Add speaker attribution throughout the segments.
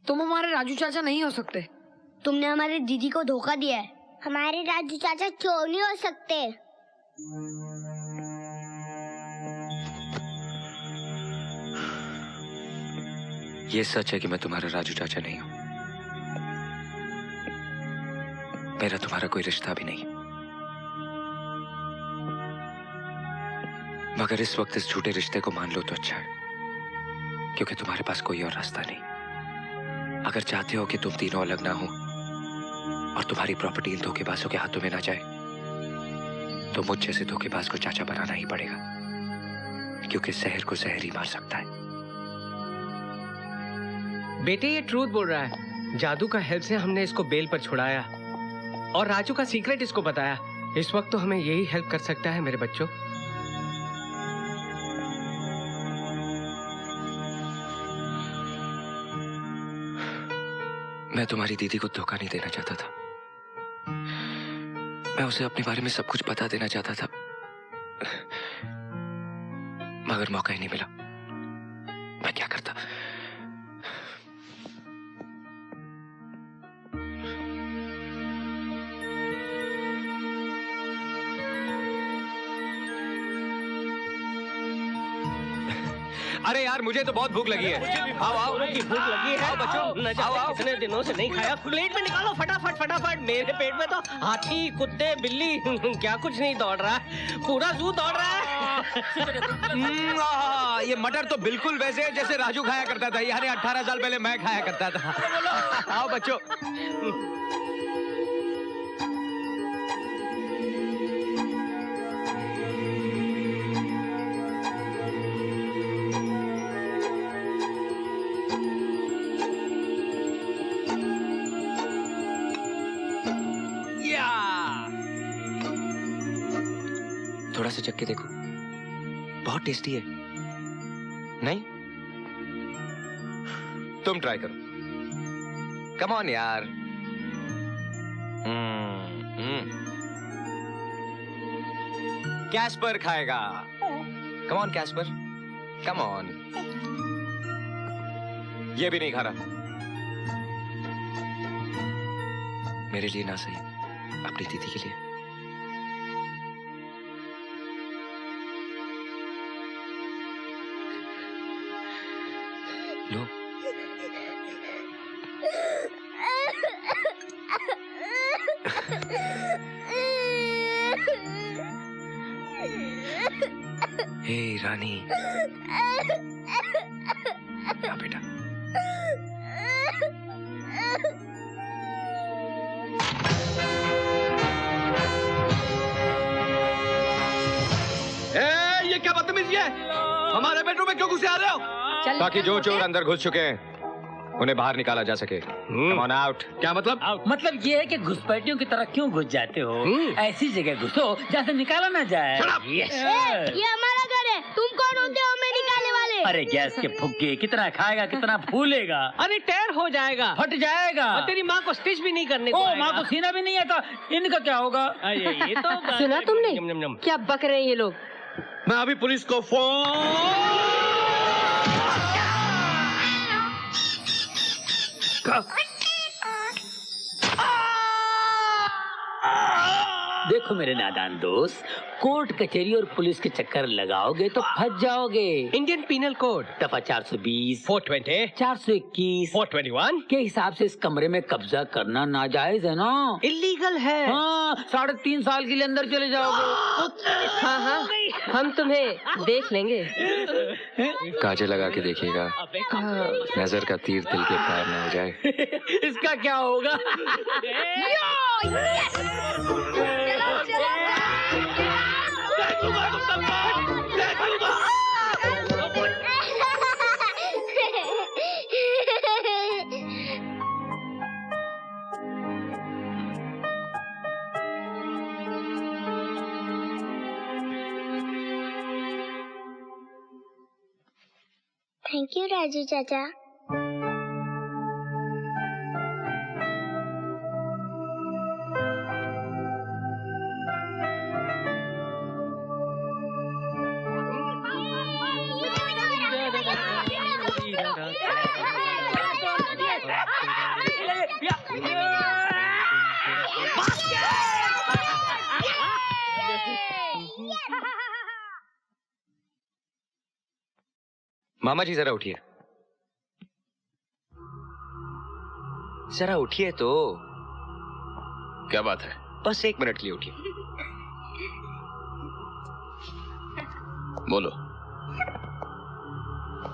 Speaker 1: तुम हमारे राजू चाचा नहीं हो सकते।
Speaker 2: तुमने हमारी दीदी को धोखा दिया है। हमारे राजू चाचा क्यों नहीं हो सकते?
Speaker 3: ये सच है कि मैं तुम्हारा राजू चाचा नहीं हूं। मेरा तुम्हारा कोई रिश्ता भी नहीं। मगर इस वक्त इस झूठे रिश्ते को मान लो तो अच्छा है, क्योंकि तुम्हारे पास कोई और रास्ता नहीं। अगर चाहते हो कि तुम तीनों अलग ना हो और तुम्हारी प्रॉपर्टी इन धोखेबाजों के हाथों में ना जाए, तो मुझ जैसे धोखेबाज को चाचा बनाना ही पड़ेगा, क्योंकि जहर को जहर ही मार सकता है।
Speaker 4: बेटे ये ट्रूथ बोल रहा है। जादू का हेल्प से हमने इसको बेल पर छुड़ाया और राजू का सीक्रेट इसको बताया। इस वक्त तो हमें यही हेल्प कर सकता है मेरे बच्चों।
Speaker 3: मैं तुम्हारी दीदी को धोखा नहीं देना चाहता था। मैं उसे अपने बारे में सब कुछ बता देना चाहता था, मगर मौका ही नहीं मिला। मैं क्या करता।
Speaker 4: अरे यार मुझे तो बहुत भूख लगी है। आओ आओ की भूख लगी है बच्चों। न जाने कितने दिनों से नहीं खाया। प्लेट में निकालो फटाफट फटाफट। मेरे पेट में तो हाथी कुत्ते बिल्ली क्या कुछ नहीं दौड़ रहा है, पूरा जू दौड़ रहा है।
Speaker 5: ये मटर तो बिल्कुल वैसे है जैसे राजू खाया करता था, यानी 18 साल पहले मैं खाया करता था। आओ बच्चों।
Speaker 3: थोड़ा सा चख के देखो, बहुत टेस्टी है। नहीं?
Speaker 5: तुम ट्राई करो। कम ऑन यार। कैस्पर खाएगा। Come on Caspar, come on. ये भी नहीं खा रहा।
Speaker 3: मेरे लिए ना सही, अपनी दीदी के लिए। लो। हे रानी। हाँ बेटा।
Speaker 5: ये क्या बदतमीजी है? हमारे बेडरूम में क्यों घुसे आ रहे हो? ताकि जो चोर अंदर घुस चुके हैं उन्हें बाहर निकाला जा सके। Come on out। क्या मतलब?
Speaker 6: मतलब ये है कि घुसपैठियों की तरह क्यों घुस जाते हो? ऐसी जगह घुसो जहाँ से निकाला ना जाए।
Speaker 2: ये हमारा घर है, तुम कौन होते हो हमें निकालने वाले?
Speaker 6: अरे गैस के फुग्गे, कितना खाएगा कितना फूलेगा।
Speaker 4: अरे टेर हो जाएगा,
Speaker 6: फट जाएगा।
Speaker 4: और तेरी माँ को स्टिच भी नहीं करने को
Speaker 6: माँ को सीना भी नहीं आता। इनका क्या होगा?
Speaker 4: ये तो
Speaker 7: सुना तुमने क्या बक रहे हैं ये लोग?
Speaker 5: मैं अभी पुलिस को फोन।
Speaker 6: देखो मेरे नादान दोस्त, कोर्ट कचहरी और पुलिस के चक्कर लगाओगे तो फंस जाओगे।
Speaker 4: इंडियन पीनल कोड
Speaker 6: दफा 420,
Speaker 4: 420,
Speaker 6: 421,
Speaker 4: 421
Speaker 6: के हिसाब से इस कमरे में कब्जा करना नाजायज है ना?
Speaker 4: इलीगल है।
Speaker 6: हाँ, 3.5 साल के लिए अंदर चले जाओगे।
Speaker 7: हाँ हाँ, हम तुम्हें देख लेंगे।
Speaker 3: काजल लगा के देखिएगा, नजर का तीर दिल के पार न हो जाए।
Speaker 6: इसका क्या होगा?
Speaker 2: थैंक यू राजू चाचा।
Speaker 3: मामा जी जरा उठिए, जरा उठिए तो।
Speaker 8: क्या बात है?
Speaker 3: बस 1 मिनट के लिए उठिए।
Speaker 8: बोलो।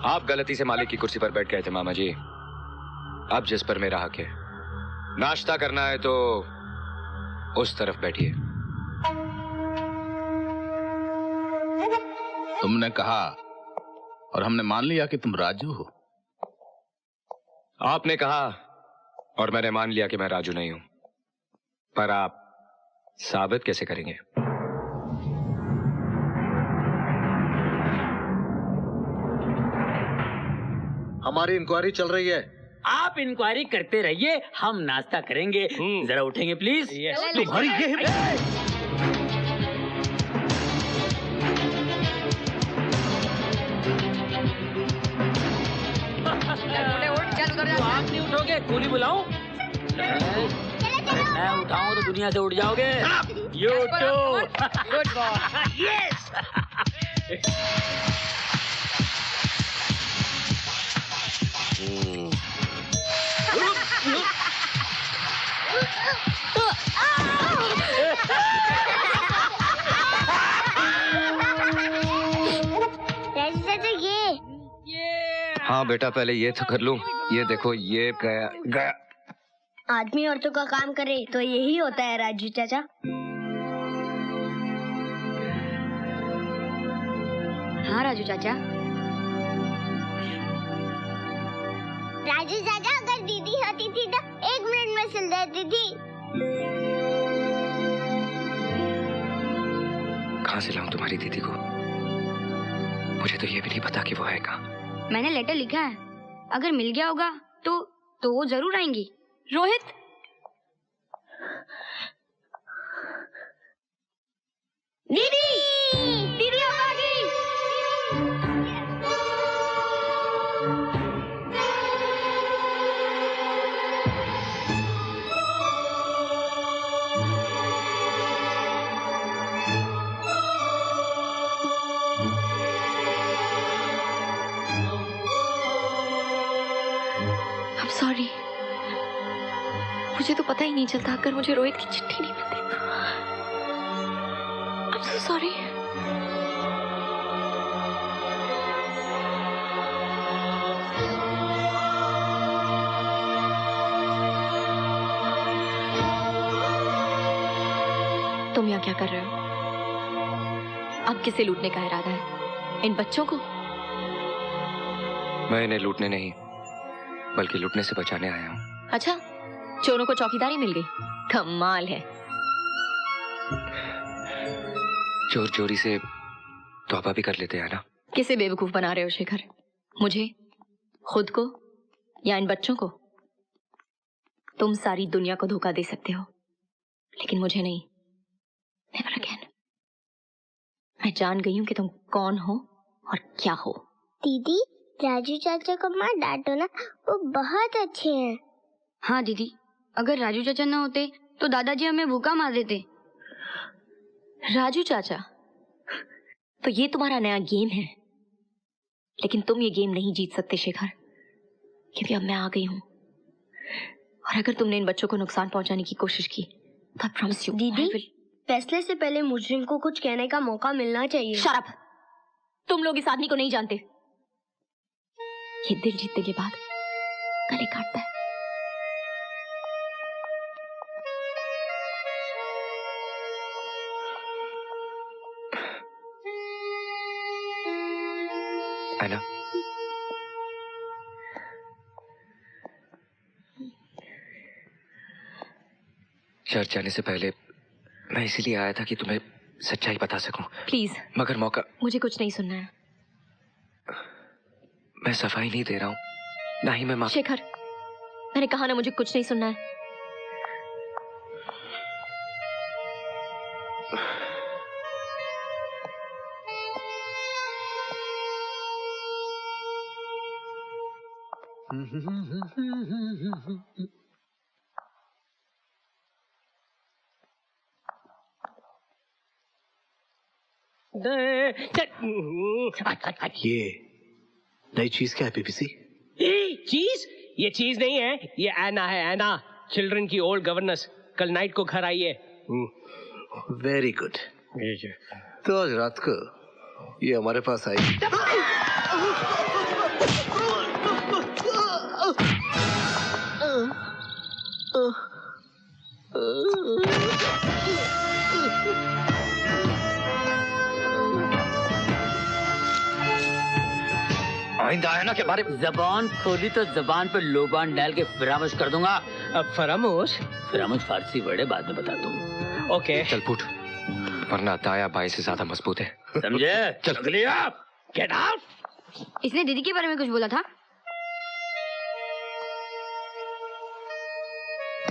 Speaker 3: आप गलती से मालिक की कुर्सी पर बैठ गए थे मामा जी। अब जिस पर मेरा हक है, नाश्ता करना है तो उस तरफ बैठिए।
Speaker 8: तुमने कहा और हमने मान लिया कि तुम राजू हो।
Speaker 3: आपने कहा और मैंने मान लिया कि मैं राजू नहीं हूं, पर आप साबित कैसे करेंगे?
Speaker 9: हमारी इंक्वायरी चल रही है।
Speaker 6: आप इंक्वायरी करते रहिए, हम नाश्ता करेंगे। जरा उठेंगे प्लीज।
Speaker 9: तुम्हारी ये
Speaker 6: आप नहीं उठोगे, गोली बुलाऊं? मैं उठाऊं तो दुनिया से उठ जाओगे। You too.
Speaker 1: Good boy.
Speaker 6: Yes.
Speaker 2: Raju चाचा ये
Speaker 3: हाँ बेटा, पहले ये तो कर लूं। ये देखो, ये गया गया।
Speaker 2: आदमी औरतों का काम करे तो यही होता है राजू चाचा।
Speaker 1: हाँ राजू चाचा।
Speaker 2: राजू चाचा अगर दीदी होती थी तो 1 मिनट में सिल देती थी।
Speaker 3: कहाँ से लाऊं तुम्हारी दीदी को? मुझे तो ये भी नहीं पता कि वो है कहाँ।
Speaker 1: मैंने लेटर लिखा है, अगर मिल गया होगा तो वो जरूर आएंगी। रोहित,
Speaker 2: दीदी
Speaker 1: दीदी अब आ गई।
Speaker 10: सॉरी, मुझे तो पता ही नहीं चलता अगर मुझे रोहित की चिट्ठी नहीं मिलती। I'm so sorry. तुम यहाँ क्या कर रहे हो? अब किसे लूटने का इरादा है? इन बच्चों को?
Speaker 3: मैं इन्हें लूटने नहीं, बल्कि लूटने से बचाने आया हूँ।
Speaker 10: अच्छा, चोरों को चौकीदारी मिल गई। कमाल है।
Speaker 3: चोर चोरी से तौबा भी कर लेते हैं ना।
Speaker 10: किसे बेवकूफ बना रहे हो शेखर? मुझे, खुद को, या इन बच्चों को? तुम सारी दुनिया को धोखा दे सकते हो, लेकिन मुझे नहीं। Never again. मैं जान गई हूं कि तुम कौन हो और क्या हो।
Speaker 2: दीदी, राजू चाचा को मत डांटो ना, वो बहुत अच्छे हैं।
Speaker 1: हाँ दीदी, अगर राजू चाचा न होते तो दादाजी हमें भूखा मार देते।
Speaker 10: राजू चाचा? तो ये तुम्हारा नया गेम है, लेकिन तुम ये गेम नहीं जीत सकते शेखर, क्योंकि अब मैं आ गई हूं। और अगर तुमने इन बच्चों को नुकसान पहुंचाने की कोशिश की तो आई प्रॉमिस यू।
Speaker 2: दीदी, फैसले से पहले मुजरिम को कुछ कहने का मौका मिलना चाहिए।
Speaker 10: Shut up! तुम लोग इस आदमी को नहीं जानते। ये दिल जीतने के बाद गले काटता है।
Speaker 3: आना। चर्च जाने से पहले मैं इसीलिए आया था कि तुम्हें सच्चाई बता सकूं।
Speaker 10: प्लीज,
Speaker 3: मगर मौका।
Speaker 10: मुझे कुछ नहीं सुनना है।
Speaker 3: मैं सफाई नहीं दे रहा हूं, ना ही मैं
Speaker 10: शेखर, मैंने कहा ना, मुझे कुछ नहीं सुनना है।
Speaker 9: ये नई चीज क्या है पीपीसी?
Speaker 4: चीज? ये चीज नहीं है, ये एना है, एना, चिल्ड्रन की ओल्ड गवर्नेंस। कल नाइट को घर आई है।
Speaker 9: Very good. तो आज रात को ये हमारे पास आई।
Speaker 3: आइंदा है ना के बारे में
Speaker 6: जबान खोली तो जबान पे लोबान डाल के फरामोश कर दूंगा।
Speaker 4: अब फरामोश?
Speaker 6: फरामोश फारसी वर्ड है, बाद में बता दूंगा।
Speaker 4: ओके
Speaker 3: चल फूट, वरना दाया बाएं से ज्यादा मजबूत है।
Speaker 6: समझे?
Speaker 3: चल
Speaker 6: अगली आप गेट आउट।
Speaker 1: इसने दीदी के बारे में कुछ बोला था।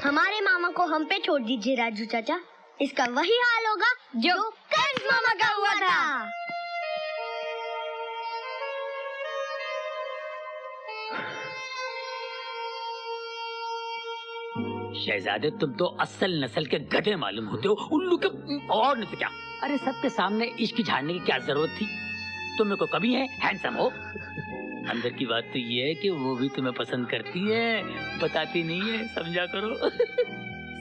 Speaker 2: हमारे मामा को हम पे छोड़ दीजिए राजू चाचा, इसका वही हाल होगा जो कंस मामा का हुआ था।
Speaker 6: शहजादे, तुम तो असल नस्ल के गधे मालूम होते हो, उल्लू के और नहीं तो क्या। अरे सबके सामने इश्क झाड़ने की क्या जरूरत थी? तुम्हें को कभी है हैंडसम हो। अंदर की बात तो ये है कि वो भी तुम्हें पसंद करती है, बताती नहीं है, समझा करो।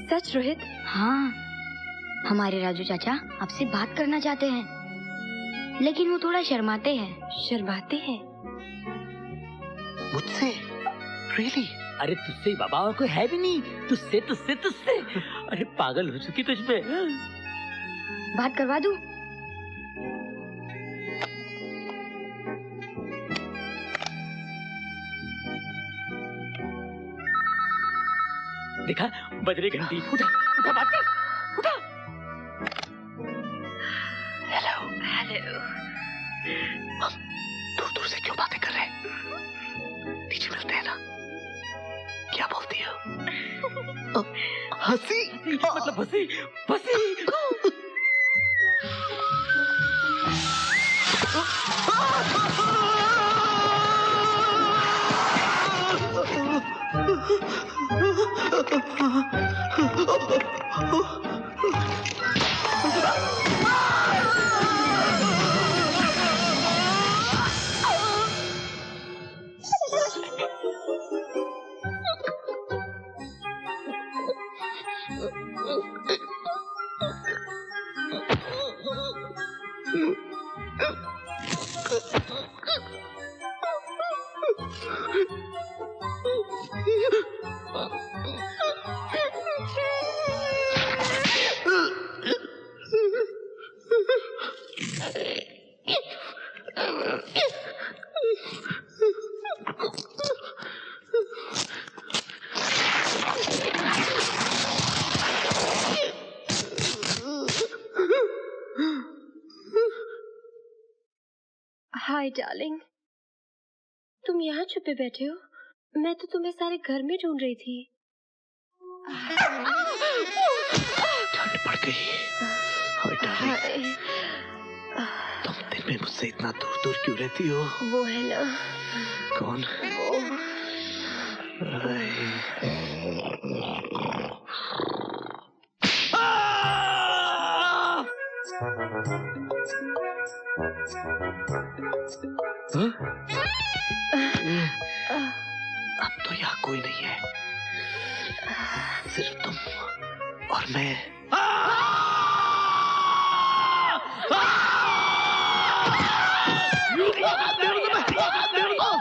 Speaker 1: सच रोहित? हाँ, हमारे राजू चाचा आपसे बात करना चाहते हैं, लेकिन वो थोड़ा शर्माते हैं। शर्माते हैं?
Speaker 9: मुझसे? रियली?
Speaker 6: अरे तुझसे ही बाबा, और कोई है भी नहीं। तुझसे तुझसे तुझसे अरे पागल हो चुकी तुझ पे।
Speaker 1: बात करवा दूं?
Speaker 6: देखा, बज रही घंटी। उठा उठा, बात कर, उठा।
Speaker 10: Hello hello.
Speaker 9: हम दूर दूर से क्यों बातें कर रहे हैं? नीचे मिलते हैं ना? क्या बोलती हो? हंसी?
Speaker 6: मतलब हंसी हंसी।
Speaker 7: हाय डार्लिंग, तुम यहाँ छुपे बैठे हो? मैं तो तुम्हें सारे घर में ढूंढ रही थी।
Speaker 9: ठंड पड़ गई। हाय डार्लिंग, तुम दिन में मुझसे इतना दूर दूर क्यों रहती हो?
Speaker 7: वो है ना।
Speaker 9: कौन? अब तो यहाँ कोई नहीं है, सिर्फ तुम और मैं।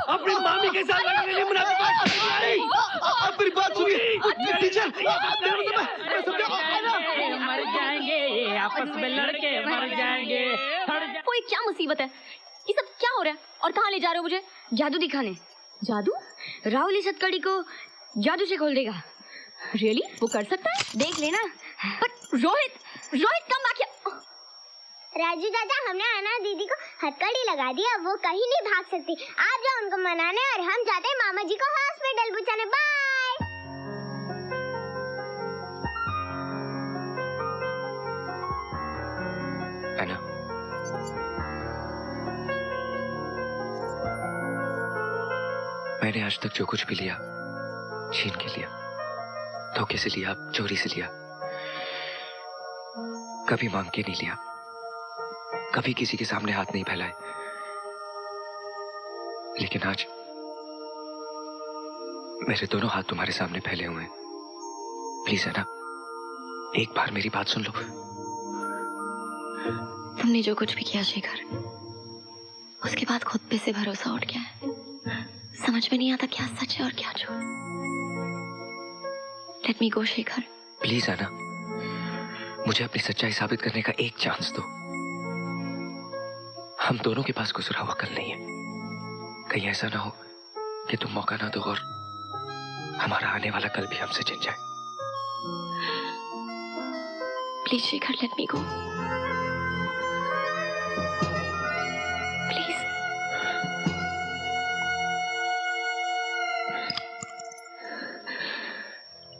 Speaker 4: अपनी मामी के साथ लड़ने नहीं मना।
Speaker 9: आप मेरी बात सुनिए टीचर।
Speaker 6: मर जाएंगे आपस में लड़के, मर जाएंगे।
Speaker 10: वो ये क्या मुसीबत है? ये सब क्या हो रहा है? और कहाँ ले जा रहे हो मुझे?
Speaker 1: जादू दिखाने।
Speaker 10: जादू?
Speaker 1: राहुल इस हथकड़ी को जादू से खोल देगा।
Speaker 10: रियली? वो कर सकता है?
Speaker 1: देख लेना।
Speaker 10: But Rohit, Rohit come back here.
Speaker 2: Raju चाचा, हमने अना दीदी को हथकड़ी लगा दी, अब वो कहीं नहीं भाग सकती। आप जाओ उनको मनाने और हम जाते हैं मामा जी को हॉस्पिटल पहुंचाने। बाय।
Speaker 3: एना, मैंने आज तक जो कुछ भी लिया, छीन के लिया, धोखे से लिया, चोरी से लिया, कभी मांग के नहीं लिया। कभी किसी के सामने हाथ नहीं फैलाए, लेकिन आज मेरे दोनों हाथ तुम्हारे सामने फैले हुए हैं। प्लीज है ना, एक बार मेरी बात सुन लो।
Speaker 10: तुमने जो कुछ भी किया शेखर, उसके बाद खुद पे से भरोसा उठ गया है। समझ में नहीं आता क्या सच है और क्या झूठ। Let me go Shekhar.
Speaker 3: Please है ना, मुझे अपनी सच्चाई साबित करने का एक चांस दो। हम दोनों के पास गुजरा हुआ कल नहीं है। कहीं ऐसा ना हो कि तुम मौका ना दो और हमारा आने वाला कल भी हमसे छिन जाए।
Speaker 10: Please Shekhar, let me go please.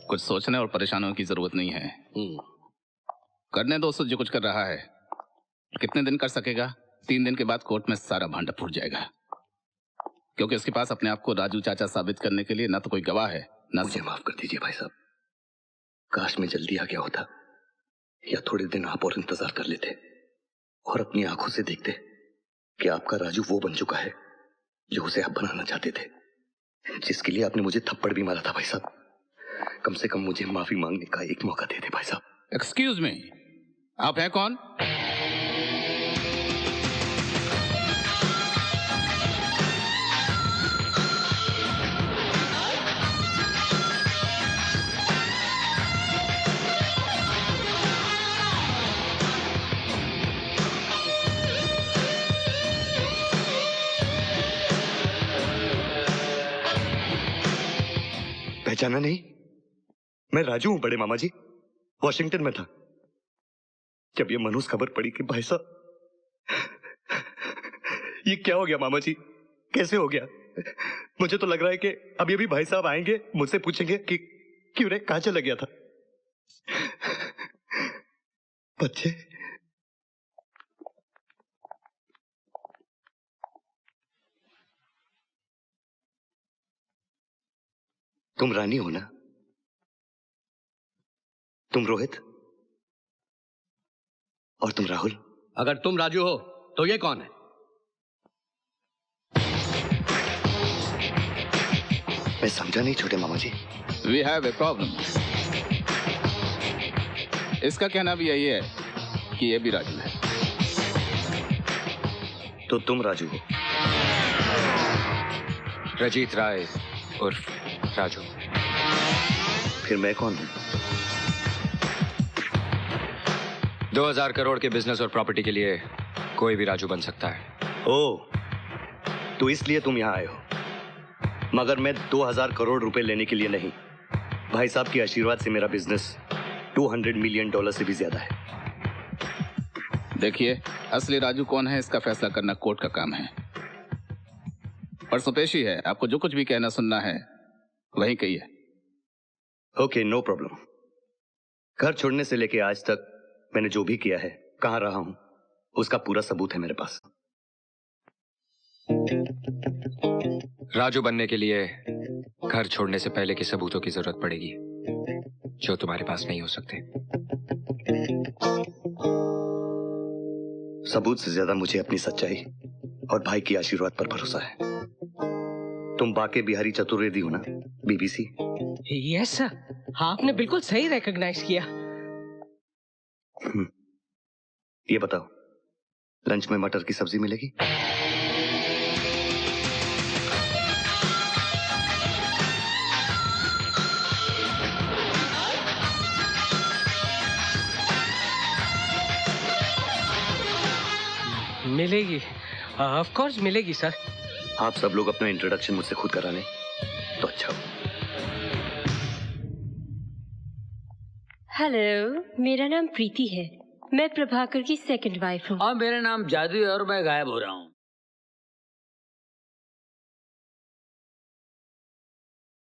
Speaker 8: कुछ सोचने और परेशान होने की जरूरत नहीं है। करने दो उसको जो कुछ कर रहा है। कितने दिन कर सकेगा? 3 दिन के बाद कोर्ट में सारा भांडा फूट जाएगा, क्योंकि उसके पास अपने आप को राजू चाचा साबित करने के लिए ना तो कोई गवाह है ना।
Speaker 9: मुझे माफ कर दीजिए भाई साहब, काश मैं जल्दी आ गया होता, या थोड़े दिन आप और इंतजार कर लेते और अपनी आंखों से देखते कि आपका राजू वो बन चुका है जो उसे आप बनाना चाहते थे, जिसके लिए आपने मुझे थप्पड़ भी मारा था भाई साहब। कम से कम मुझे माफी मांगने का एक मौका दे दे भाई साहब।
Speaker 8: एक्सक्यूज मी, आप हैं कौन?
Speaker 9: पहचाना नहीं? मैं राजू हूं बड़े मामा जी, वॉशिंगटन में था जब ये मनहूस खबर पड़ी कि भाई साहब। ये क्या हो गया मामा जी, कैसे हो गया? मुझे तो लग रहा है कि अभी अभी भाई साहब आएंगे, मुझसे पूछेंगे कि क्यों रे, कहां चला गया था? बच्चे, तुम रानी हो ना? तुम रोहित और तुम राहुल।
Speaker 5: अगर तुम राजू हो तो ये कौन है?
Speaker 9: मैं समझा नहीं छोटे मामा जी।
Speaker 8: We have a problem. इसका कहना भी यही है कि ये भी राजू है।
Speaker 9: तो तुम राजू हो?
Speaker 3: रजीत राय उर्फ राजू।
Speaker 9: फिर मैं कौन हूं?
Speaker 3: 2000 करोड़ के बिजनेस और प्रॉपर्टी के लिए कोई भी राजू बन सकता है।
Speaker 9: ओ, तो इसलिए तुम यहां आए हो, मगर मैं 2000 करोड़ रुपए लेने के लिए नहीं। भाई साहब के आशीर्वाद से मेरा बिजनेस $200 मिलियन से भी ज्यादा है।
Speaker 8: देखिए, असली राजू कौन है इसका फैसला करना कोर्ट का काम है। परसों पेशी है, आपको जो कुछ भी कहना सुनना है वहीं कहिए।
Speaker 9: Okay, no problem. घर छोड़ने से लेके आज तक मैंने जो भी किया है, कहां रहा हूं, उसका पूरा सबूत है मेरे पास।
Speaker 3: राजू बनने के लिए घर छोड़ने से पहले के सबूतों की जरूरत पड़ेगी, जो तुम्हारे पास नहीं हो सकते।
Speaker 9: सबूत से ज्यादा मुझे अपनी सच्चाई और भाई की आशीर्वाद पर भरोसा है। तुम बाके बिहारी चतुर्वेदी हो ना, बीबीसी?
Speaker 4: यस सर, आपने बिल्कुल सही रिकॉग्नाइज किया।
Speaker 9: ये बताओ, लंच में मटर की सब्जी मिलेगी?
Speaker 4: मिलेगी, ऑफ कोर्स मिलेगी सर।
Speaker 9: आप सब लोग अपना इंट्रोडक्शन मुझसे खुद करा लें तो अच्छा हो।
Speaker 7: हेलो, मेरा नाम प्रीति है। मैं प्रभाकर की सेकंड वाइफ हूँ।
Speaker 6: और मेरा नाम जादू है और मैं गायब हो रहा हूँ।